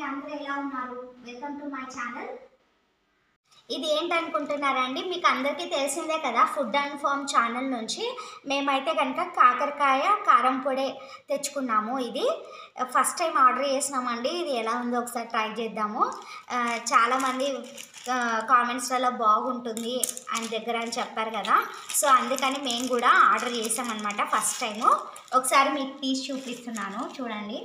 అందరూ ఎలా ఉన్నారు? Welcome to my channel. ఇది ఏంటనుకుంటున్నారా అండి, మీకు అందరికీ తెలిసిందే కదా, ఫుడ్ అండ్ ఫార్మ్ ఛానల్ నుంచి మేమైతే కనుక కాకరకాయ కారం పొడి తెచ్చుకున్నాము. ఇది ఫస్ట్ టైం ఆర్డర్ చేసినామండి. ఇది ఎలా ఉందో ఒకసారి ట్రై చేద్దాము. చాలామంది కామెంట్స్లలో బాగుంటుంది ఆయన దగ్గర అని చెప్పారు కదా, సో అందుకని మేము కూడా ఆర్డర్ చేసామన్నమాట ఫస్ట్ టైము. ఒకసారి మీకు తీసి చూపిస్తున్నాను, చూడండి.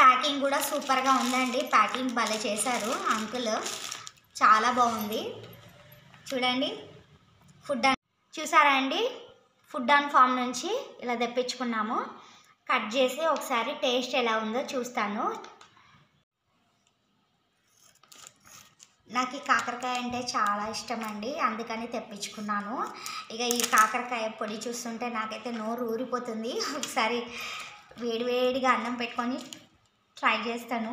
ప్యాకింగ్ కూడా సూపర్గా ఉందండి. ప్యాకింగ్ భలే చేశారు అంకుల్, చాలా బాగుంది. చూడండి, చూసారా అండి, ఫుడ్ అండ్ ఫార్మ్ నుంచి ఇలా తెప్పించుకున్నాము. కట్ చేసి ఒకసారి టేస్ట్ ఎలా ఉందో చూస్తాను. నాకు ఈ కాకరకాయ అంటే చాలా ఇష్టం అండి, అందుకని తెప్పించుకున్నాను. ఇక ఈ కాకరకాయ పొడి చూస్తుంటే నాకైతే నోరు ఊరిపోతుంది. ఒకసారి వేడివేడిగా అన్నం పెట్టుకొని ట్రై చేస్తాను.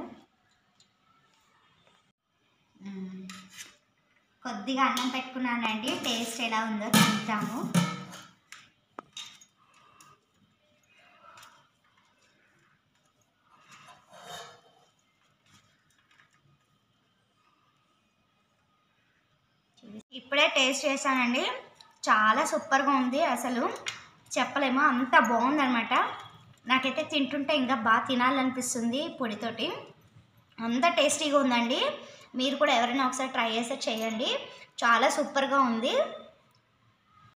కొద్దిగా అన్నం పెట్టుకున్నానండి, టేస్ట్ ఎలా ఉందో చూద్దాము. ఇప్పుడే టేస్ట్ చేశానండి, చాలా సూపర్గా ఉంది. అసలు చెప్పలేమో, అంత బాగుందనమాట. నాకైతే తింటుంటే ఇంకా బాగా తినాలనిపిస్తుంది పొడితోటి, అంత టేస్టీగా ఉందండి. మీరు కూడా ఎవరైనా ఒకసారి ట్రై చేస్తే చేయండి, చాలా సూపర్గా ఉంది.